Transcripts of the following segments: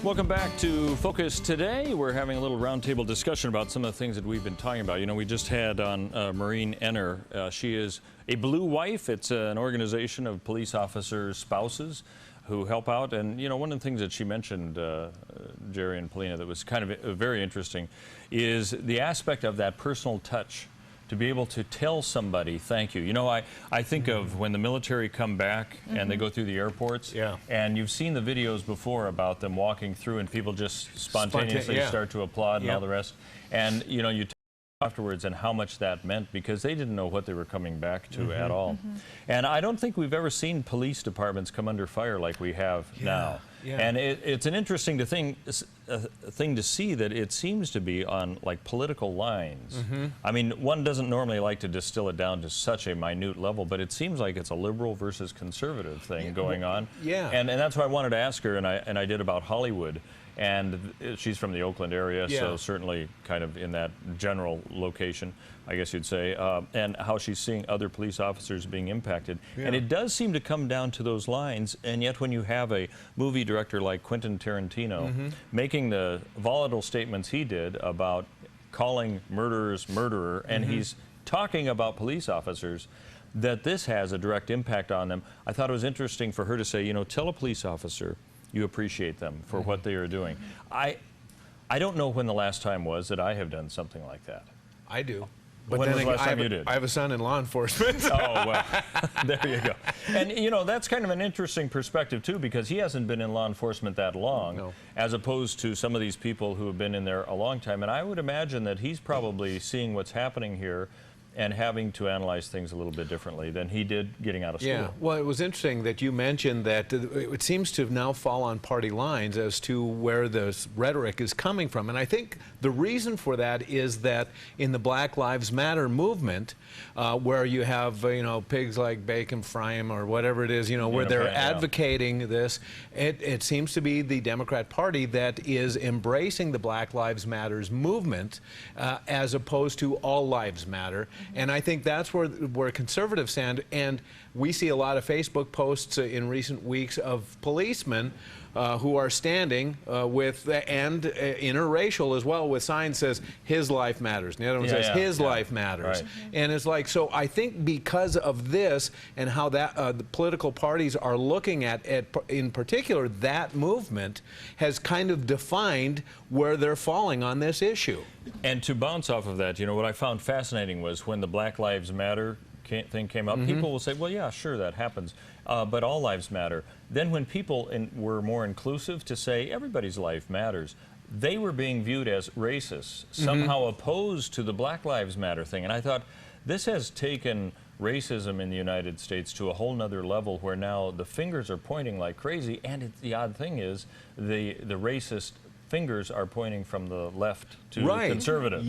Welcome back to Focus Today. We're having a little roundtable discussion about some of the things that we've been talking about. You know, we just had on Maureen Enner. She is a Blue Wife. It's an organization of police officers' spouses who help out. And, you know, one of the things that she mentioned, Jerry and Polina, that was kind of very interesting is the aspect of that personal touch. To be able to tell somebody thank you. You know, I think of when the military come back and they go through the airports, and you've seen the videos before about them walking through and people just spontaneously start to applaud and all the rest. And, you know, you talk afterwards and how much that meant because they didn't know what they were coming back to at all. And I don't think we've ever seen police departments come under fire like we have now. And it's an interesting thing to see that it seems to be on like political lines. I mean, one doesn't normally like to distill it down to such a minute level, but it seems like it's a liberal versus conservative thing going on. And that's why I wanted to ask her, and I did about Hollywood. And she's from the Oakland area, so certainly kind of in that general location, I guess you'd say, and how she's seeing other police officers being impacted. And it does seem to come down to those lines, and yet when you have a movie director like Quentin Tarantino making the volatile statements he did about calling murderers murderer, and he's talking about police officers, that this has a direct impact on them. I thought it was interesting for her to say, you know, tell a police officer you appreciate them for what they are doing. I don't know when the last time was that I have done something like that. I do. But when then was the last time you did? I have a son in law enforcement. Oh, well, there you go. And, you know, that's kind of an interesting perspective, too, because he hasn't been in law enforcement that long, as opposed to some of these people who have been in there a long time. And I would imagine that he's probably seeing what's happening here and having to analyze things a little bit differently than he did getting out of school. Yeah, well, it was interesting that you mentioned that it seems to now fall on party lines as to where this rhetoric is coming from. And I think the reason for that is that in the Black Lives Matter movement, where you have, you know, pigs like bacon, fry 'em, or whatever it is, you know, where they're advocating this, it seems to be the Democrat Party that is embracing the Black Lives Matters movement as opposed to all lives matter. And I think that's where conservatives stand. And we see a lot of Facebook posts in recent weeks of policemen who are standing with, and interracial as well, with signs says, his life matters. And the other one says, his life matters. And it's like, so I think because of this and how that the political parties are looking at, in particular, that movement has kind of defined where they're falling on this issue. And to bounce off of that, you know, what I found fascinating was when the Black Lives Matter thing came up, people will say, well, yeah, sure, that happens, but all lives matter. Then when people were more inclusive to say everybody's life matters, they were being viewed as racist, somehow opposed to the Black Lives Matter thing. And I thought, this has taken racism in the United States to a whole nother level where now the fingers are pointing like crazy, and the odd thing is the racist fingers are pointing from the left to conservatives.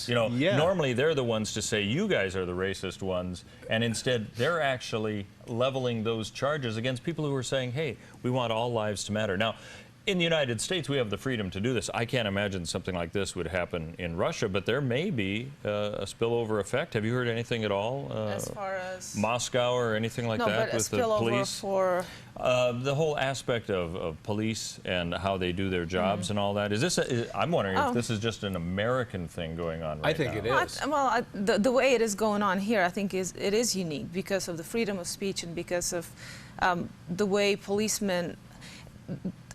You know, normally they're the ones to say you guys are the racist ones, and instead they're actually leveling those charges against people who are saying, hey, we want all lives to matter. Now, in the United States, we have the freedom to do this. I can't imagine something like this would happen in Russia, but there may be a spillover effect. Have you heard anything at all? As far as Moscow or anything like that with the police? For the whole aspect of police and how they do their jobs and all that. Is this? I'm wondering if this is just an American thing going on right now. I think it is. Well, the way it is going on here, I think it is unique because of the freedom of speech and because of the way policemen.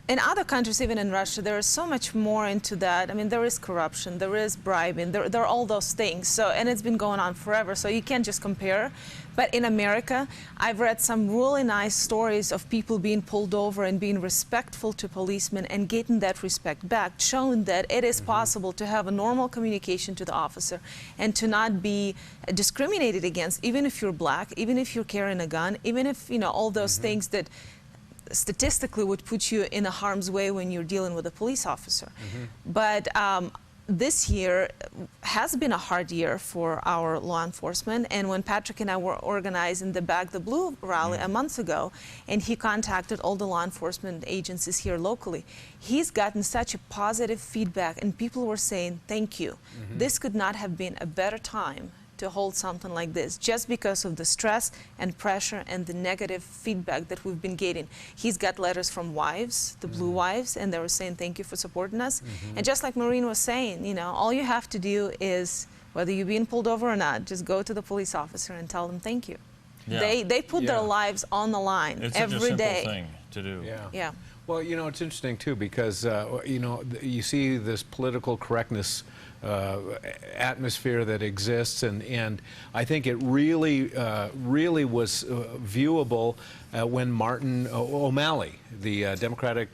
In other countries, even in Russia, there is so much more into that. I mean, there is corruption, there is bribing, there are all those things. So, and it's been going on forever, so you can't just compare. But in America, I've read some really nice stories of people being pulled over and being respectful to policemen and getting that respect back, showing that it is possible to have a normal communication to the officer and to not be discriminated against, even if you're black, even if you're carrying a gun, even if, you know, all those things that statistically would put you in a harm's way when you're dealing with a police officer. But this year has been a hard year for our law enforcement, and when Patrick and I were organizing the Back the Blue rally a month ago, and he contacted all the law enforcement agencies here locally, he's gotten such a positive feedback, and people were saying, thank you. This could not have been a better time to hold something like this, just because of the stress and pressure and the negative feedback that we've been getting. He's got letters from wives, the blue wives, and they were saying thank you for supporting us. And just like Maureen was saying, you know, all you have to do is, whether you're being pulled over or not, just go to the police officer and tell them thank you. Yeah. They put their lives on the line It's every such a simple day. thing to do. Yeah. Well, you know, it's interesting, too, because, you know, you see this political correctness atmosphere that exists, and I think it really, really was viewable when Martin O'Malley, the Democratic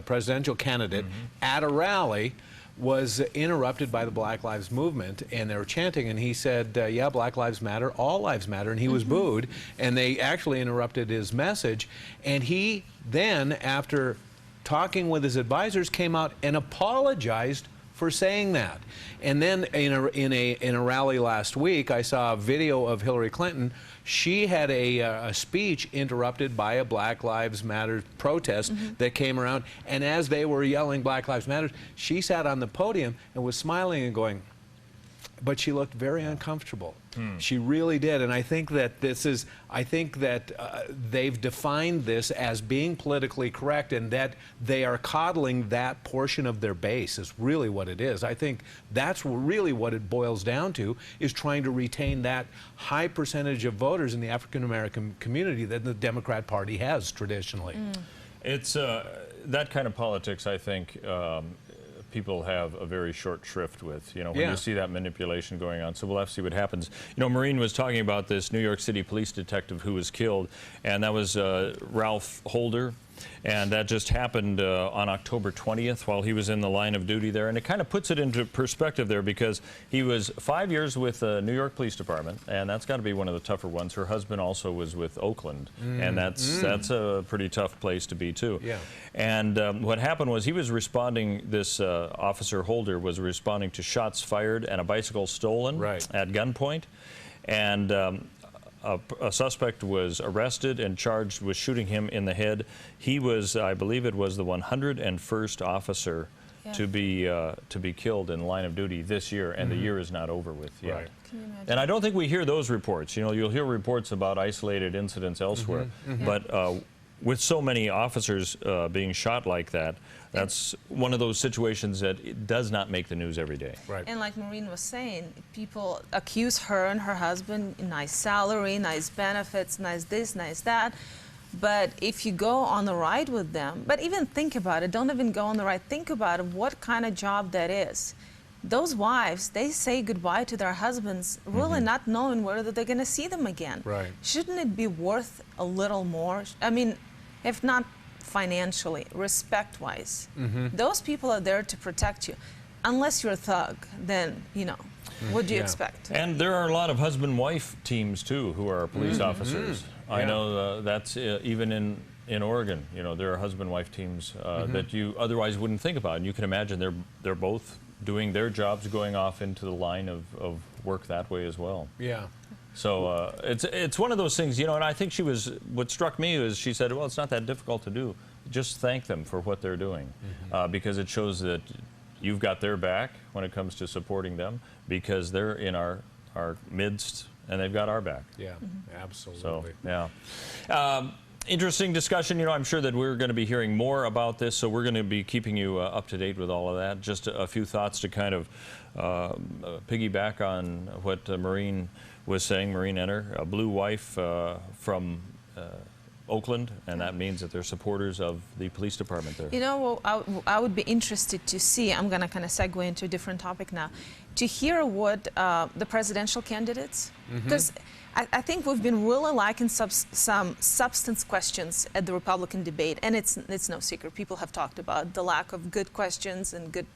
presidential candidate, at a rally, was interrupted by the Black Lives Movement, and they were chanting, and he said, yeah, Black Lives Matter, all lives matter, and he was booed, and they actually interrupted his message, and he then, after talking with his advisors, came out and apologized for saying that. And then in a rally last week, I saw a video of Hillary Clinton. She had a speech interrupted by a Black Lives Matter protest that came around, and as they were yelling Black Lives Matter, she sat on the podium and was smiling and going, but she looked very uncomfortable. She really did, and I think that they've defined this as being politically correct, and that they are coddling that portion of their base is really what it is. I think that's really what it boils down to, is trying to retain that high percentage of voters in the African American community that the Democrat Party has traditionally. It's that kind of politics, I think, people have a very short shrift with, you know, when you see that manipulation going on. So we'll have to see what happens. You know, Maureen was talking about this New York City police detective who was killed, and that was Ralph Holder. And that just happened on October 20th while he was in the line of duty there. And it kind of puts it into perspective there, because he was 5 years with the New York Police Department, and that's got to be one of the tougher ones. Her husband also was with Oakland, and that's a pretty tough place to be, too. Yeah. And what happened was he was responding, this Officer Holder was responding to shots fired and a bicycle stolen at gunpoint. And a suspect was arrested and charged with shooting him in the head. He was, I believe it was the 101st officer to be killed in line of duty this year, and the year is not over with yet. Can you imagine? And I don't think we hear those reports. You know, you'll hear reports about isolated incidents elsewhere, but with so many officers being shot like that, that's one of those situations that it does not make the news every day. Right. And like Maureen was saying, people accuse her and her husband, nice salary, nice benefits, nice this, nice that. But if you go on the ride with them, but even think about it, don't even go on the ride, think about it, what kind of job that is. Those wives, they say goodbye to their husbands, really not knowing whether they're going to see them again. Right. Shouldn't it be worth a little more? I mean, if not financially, respect-wise. Those people are there to protect you. Unless you're a thug, then, you know, what do you expect? And there are a lot of husband-wife teams, too, who are police officers. I know that's even in Oregon. You know, there are husband-wife teams that you otherwise wouldn't think about. And you can imagine they're both doing their jobs, going off into the line of work that way as well. Yeah. So it's one of those things, you know, and I think what struck me was she said, well, it's not that difficult to do. Just thank them for what they're doing, because it shows that you've got their back when it comes to supporting them, because they're in our midst and they've got our back. Yeah, absolutely. So, yeah. Interesting discussion. You know, I'm sure that we're going to be hearing more about this, so we're going to be keeping you up to date with all of that. Just a few thoughts to kind of piggyback on what Maureen was saying. Maureen Enner, a blue wife from Oakland, and that means that they're supporters of the police department there. You know, well, I would be interested to see, I'm going to kind of segue into a different topic now, to hear what the presidential candidates, because I think we've been really lacking some substance questions at the Republican debate, and it's no secret. People have talked about the lack of good questions and good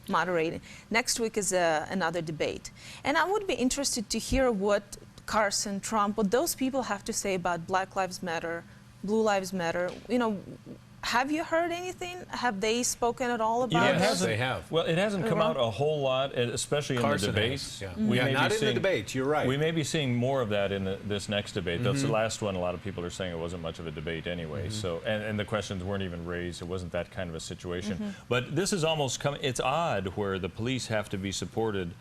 moderating. Next week is another debate, and I would be interested to hear what Carson, Trump, what those people have to say about Black Lives Matter, Blue Lives Matter. You know, have you heard anything? Have they spoken at all about it? Yes, they have. Well, it hasn't come out a whole lot, especially in the debates. Yeah, not in the debates, you're right. We may be seeing more of that in this next debate. That's the last one. A lot of people are saying it wasn't much of a debate anyway. So, and the questions weren't even raised. It wasn't that kind of a situation. But this is almost coming, it's odd where the police have to be supported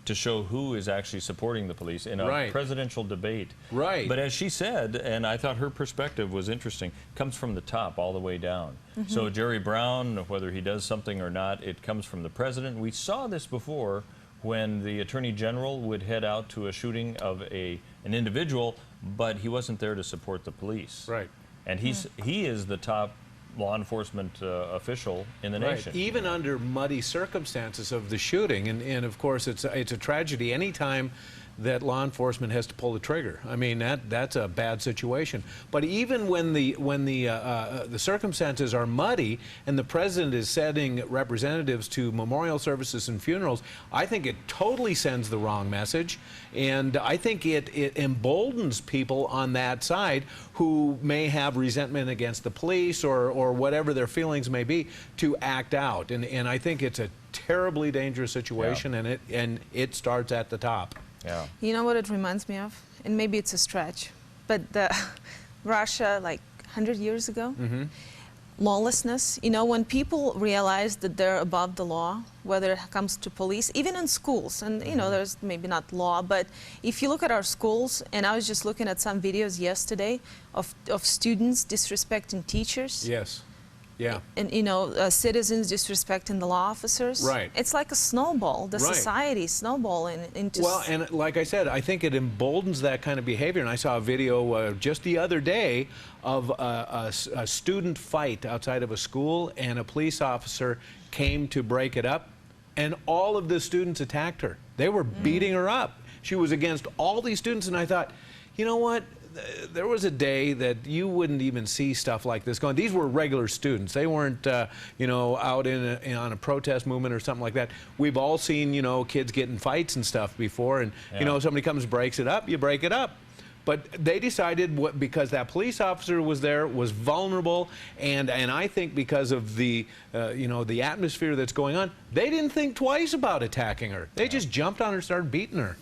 to show who is actually supporting the police in a presidential debate. Right. But as she said, and I thought her perspective was interesting, comes from the top all the way down. So Jerry Brown, whether he does something or not, it comes from the president. We saw this before when the Attorney General would head out to a shooting of an individual, but he wasn't there to support the police. Right. And he is the top law enforcement official in the nation. Even under muddy circumstances of the shooting, and of course it's a tragedy anytime that law enforcement has to pull the trigger. I mean, that's a bad situation. But even when the circumstances are muddy and the president is sending representatives to memorial services and funerals, I think it totally sends the wrong message, and I think it emboldens people on that side who may have resentment against the police or whatever their feelings may be to act out. And I think it's a terribly dangerous situation, and it starts at the top. Yeah. You know what it reminds me of? And maybe it's a stretch, but Russia, like 100 years ago, lawlessness. You know, when people realize that they're above the law, whether it comes to police, even in schools, and you know, there's maybe not law, but if you look at our schools, and I was just looking at some videos yesterday of students disrespecting teachers. Yes. Yeah. And, you know, citizens disrespecting the law officers. Right. It's like a snowball. The society snowballing into... Well, and like I said, I think it emboldens that kind of behavior. And I saw a video just the other day of a student fight outside of a school, and a police officer came to break it up, and all of the students attacked her. They were beating her up. She was against all these students, and I thought, you know what? There was a day that you wouldn't even see stuff like this going. These were regular students. They weren't, you know, out on a protest movement or something like that. We've all seen, you know, kids get in fights and stuff before, and you know, somebody comes and breaks it up, you break it up. But they decided, because that police officer was there, was vulnerable, and I think because of the, you know, the atmosphere that's going on, they didn't think twice about attacking her. They just jumped on her and started beating her.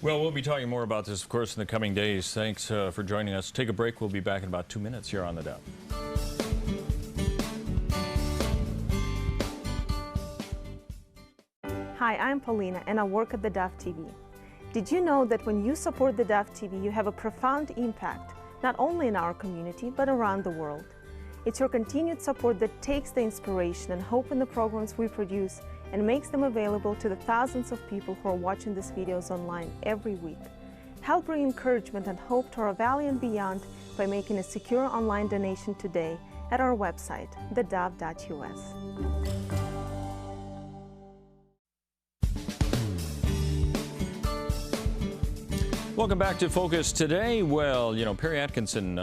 Well, we'll be talking more about this, of course, in the coming days. Thanks for joining us. Take a break. We'll be back in about 2 minutes here on theDove. Hi, I'm Polina, and I work at theDove TV. Did you know that when you support theDove TV, you have a profound impact, not only in our community, but around the world? It's your continued support that takes the inspiration and hope in the programs we produce and makes them available to the thousands of people who are watching these videos online every week. Help bring encouragement and hope to our valley and beyond by making a secure online donation today at our website, thedove.us. Welcome back to Focus today. Well, you know, Perry Atkinson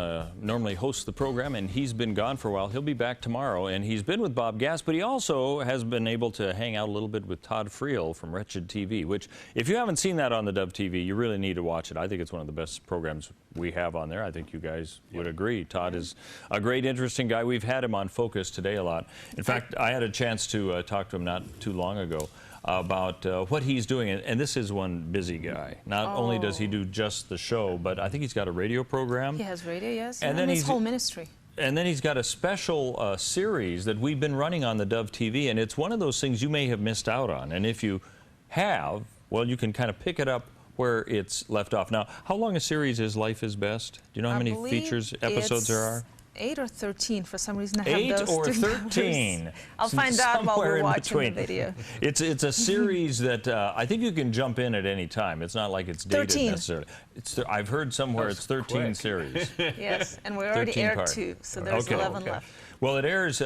normally hosts the program, and he's been gone for a while. He'll be back tomorrow, and he's been with Bob Gass, but he also has been able to hang out a little bit with Todd Friel from Wretched TV, which, if you haven't seen that on theDove TV, you really need to watch it. I think it's one of the best programs we have on there. I think you guys would agree. Todd is a great, interesting guy. We've had him on Focus today a lot. In fact, I had a chance to talk to him not too long ago about what he's doing, and this is one busy guy. Not only does he do just the show, but I think he's got a radio program. He has radio, yes, and then his whole ministry. And then he's got a special series that we've been running on theDove TV, and it's one of those things you may have missed out on. And if you have, well, you can kind of pick it up where it's left off. Now, how long a series is Life is Best? Do you know how many episodes there are? 8 or 13 for some reason. I have 8 those or two 13. numbers. I'll find out while we're watching the video. It's a series that I think you can jump in at any time. It's not like it's dated 13. necessarily. I've heard somewhere it's 13 series. Yes, and we already aired 2, so there's 11 left. Well, it airs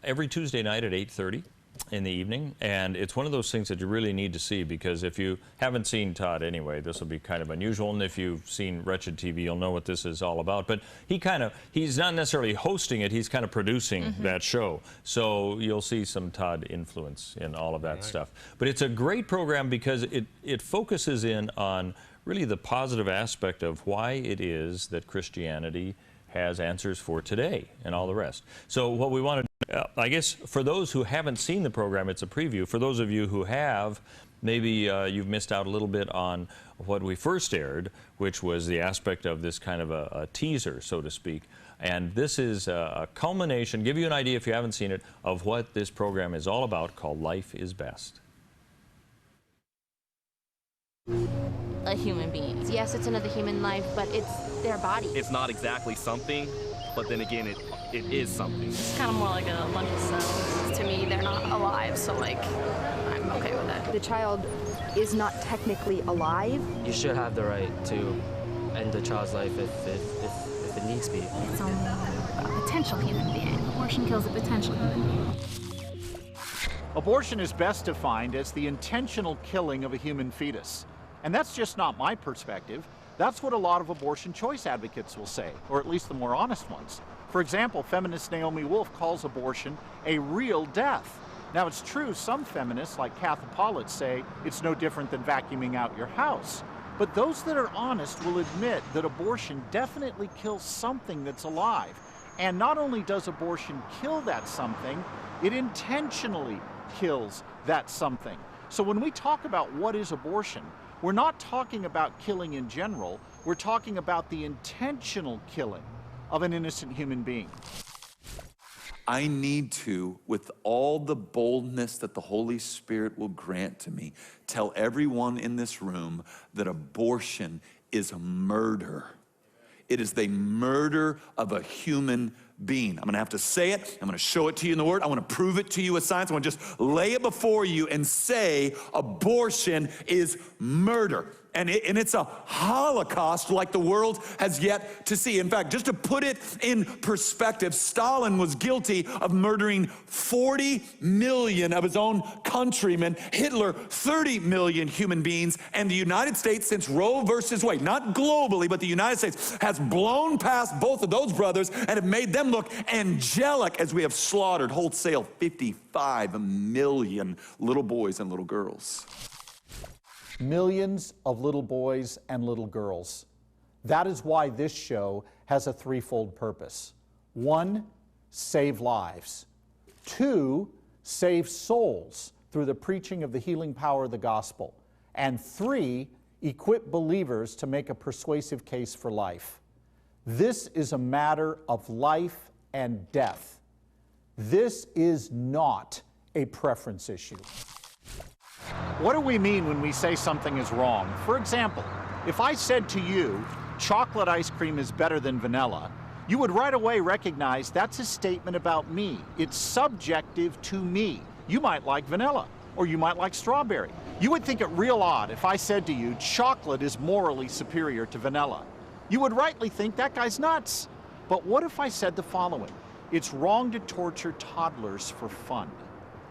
every Tuesday night at 8:30 in the evening, and it's one of those things that you really need to see, because if you haven't seen Todd anyway, this will be kind of unusual, and if you've seen Wretched TV, you'll know what this is all about. But he's not necessarily hosting it, he's kind of producing that show, so you'll see some Todd influence in all of that stuff. But it's a great program because it focuses in on really the positive aspect of why it is that Christianity has answers for today and all the rest. So what we want to, I guess for those who haven't seen the program, it's a preview. For those of you who have, maybe you've missed out a little bit on what we first aired, which was the aspect of this kind of a teaser, so to speak. And this is a culmination, give you an idea if you haven't seen it, of what this program is all about, called Life is Best. a human being. Yes, it's another human life, but it's their body. It's not exactly something, but then again, it is something. It's kind of more like a bunch of cells. To me, they're not alive, so like, I'm okay with that. The child is not technically alive. You should have the right to end the child's life if it needs to be. It's only a potential human being. Abortion kills a potential human being. Abortion is best defined as the intentional killing of a human fetus. And that's just not my perspective. That's what a lot of abortion choice advocates will say, or at least the more honest ones. For example, feminist Naomi Wolf calls abortion a real death. Now, it's true some feminists, like Kathy Pollitt, say it's no different than vacuuming out your house. But those that are honest will admit that abortion definitely kills something that's alive. And not only does abortion kill that something, it intentionally kills that something. So when we talk about what is abortion, we're not talking about killing in general, we're talking about the intentional killing of an innocent human being. I need to, with all the boldness that the Holy Spirit will grant to me, tell everyone in this room that abortion is murder. It is the murder of a human being. I'm gonna have to say it, I'm gonna show it to you in the Word, I wanna prove it to you with science, I wanna just lay it before you and say abortion is murder. And it's a holocaust like the world has yet to see. In fact, just to put it in perspective, Stalin was guilty of murdering 40 million of his own countrymen, Hitler 30 million human beings, and the United States, since Roe versus Wade, not globally, but the United States, has blown past both of those brothers and have made them look angelic as we have slaughtered wholesale 55 million little boys and little girls. Millions of little boys and little girls. That is why this show has a threefold purpose. 1, save lives. 2, save souls through the preaching of the healing power of the gospel. And 3, equip believers to make a persuasive case for life. This is a matter of life and death. This is not a preference issue. What do we mean when we say something is wrong? For example, if I said to you, chocolate ice cream is better than vanilla, you would right away recognize that's a statement about me. It's subjective to me. You might like vanilla, or you might like strawberry. You would think it real odd if I said to you, chocolate is morally superior to vanilla. You would rightly think that guy's nuts. But what if I said the following? It's wrong to torture toddlers for fun.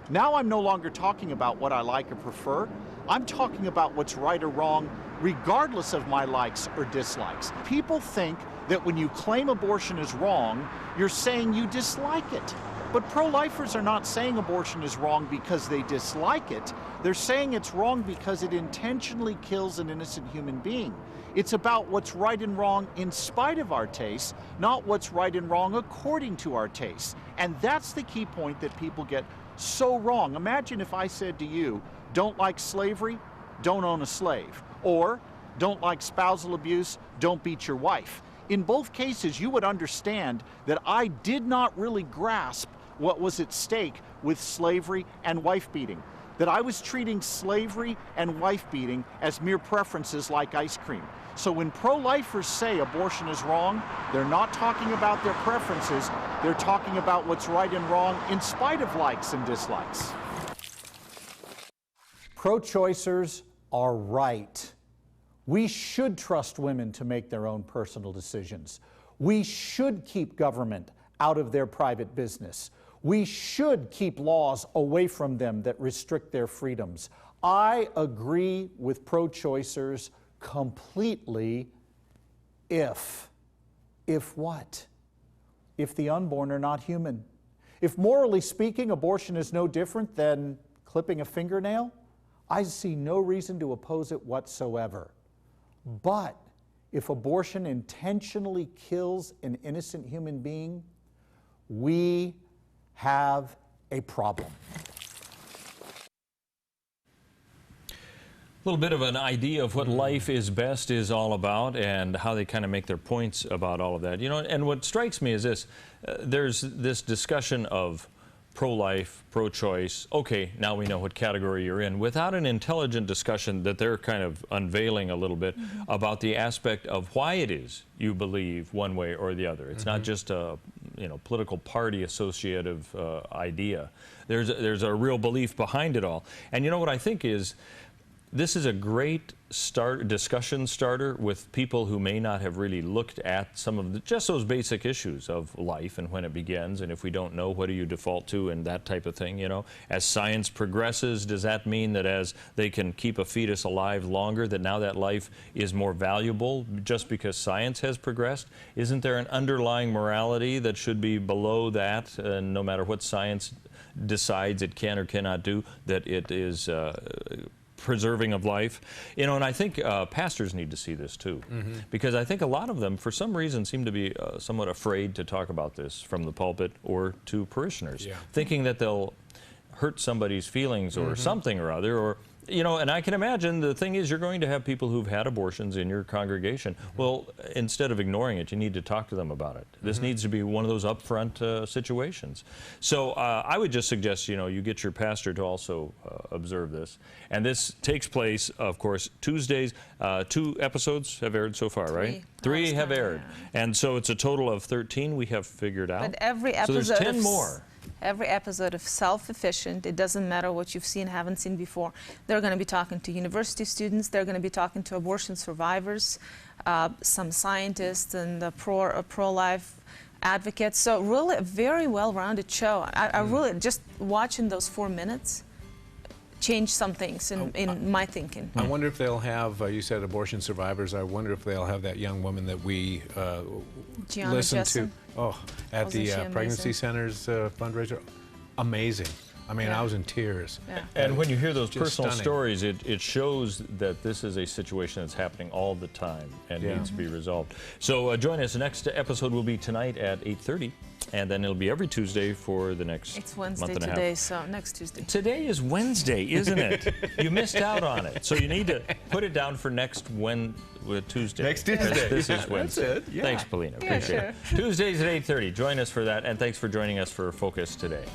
Now I'm no longer talking about what I like or prefer. I'm talking about what's right or wrong, regardless of my likes or dislikes. People think that when you claim abortion is wrong, you're saying you dislike it. But pro-lifers are not saying abortion is wrong because they dislike it. They're saying it's wrong because it intentionally kills an innocent human being. It's about what's right and wrong in spite of our tastes, not what's right and wrong according to our tastes. And that's the key point that people get so wrong. Imagine if I said to you, don't like slavery, don't own a slave. Or, don't like spousal abuse, don't beat your wife. In both cases, you would understand that I did not really grasp what was at stake with slavery and wife beating. That I was treating slavery and wife beating as mere preferences like ice cream. So when pro-lifers say abortion is wrong, they're not talking about their preferences, they're talking about what's right and wrong in spite of likes and dislikes. Pro-choicers are right. We should trust women to make their own personal decisions. We should keep government out of their private business. We should keep laws away from them that restrict their freedoms. I agree with pro-choicers completely if what? If the unborn are not human. If morally speaking, abortion is no different than clipping a fingernail, I see no reason to oppose it whatsoever. But if abortion intentionally kills an innocent human being, we have a problem. A little bit of an idea of what Life is Best is all about and how they kind of make their points about all of that. You know, and what strikes me is this, there's this discussion of pro-life, pro-choice, okay, now we know what category you're in, without an intelligent discussion that they're kind of unveiling a little bit about the aspect of why it is you believe one way or the other. It's not just a political party associative idea. There's a real belief behind it all. And you know what I think is, this is a great discussion starter with people who may not have really looked at some of just those basic issues of life and when it begins, and if we don't know, what do you default to, and that type of thing, you know. As science progresses, does that mean that as they can keep a fetus alive longer, that now that life is more valuable just because science has progressed? Isn't there an underlying morality that should be below that, no matter what science decides it can or cannot do, that it is preserving of life? You know, and I think pastors need to see this too, because I think a lot of them, for some reason, seem to be somewhat afraid to talk about this from the pulpit or to parishioners, thinking that they'll hurt somebody's feelings or something or other, or you know, and I can imagine the thing is, you're going to have people who've had abortions in your congregation. Well, instead of ignoring it, you need to talk to them about it. This needs to be one of those upfront situations. So I would just suggest, you know, you get your pastor to also observe this. And this takes place, of course, Tuesdays. 2 episodes have aired so far, right? 3 have aired. And so it's a total of 13 we have figured out. But every episode, so there's 10 more. Every episode of Self-Efficient, it doesn't matter what you've seen, haven't seen before. They're going to be talking to university students. They're going to be talking to abortion survivors, some scientists, and pro-life advocates. So really a very well-rounded show. I really, just watching those 4 minutes, changed some things in my thinking. I wonder if they'll have, you said abortion survivors, I wonder if they'll have that young woman that we listened to at the pregnancy center's fundraiser. Amazing. I mean, I was in tears. And when you hear those personal stunning stories, it shows that this is a situation that's happening all the time and needs to be resolved. So join us. The next episode will be tonight at 8:30. And then it'll be every Tuesday for the next It's Wednesday month and a half. today, so next Tuesday. Today is Wednesday, isn't it? You missed out on it. So you need to put it down for next Tuesday. Next Tuesday. This is Wednesday. That's it. Thanks, Polina. Appreciate it. Tuesdays at 8:30. Join us for that, and thanks for joining us for Focus today.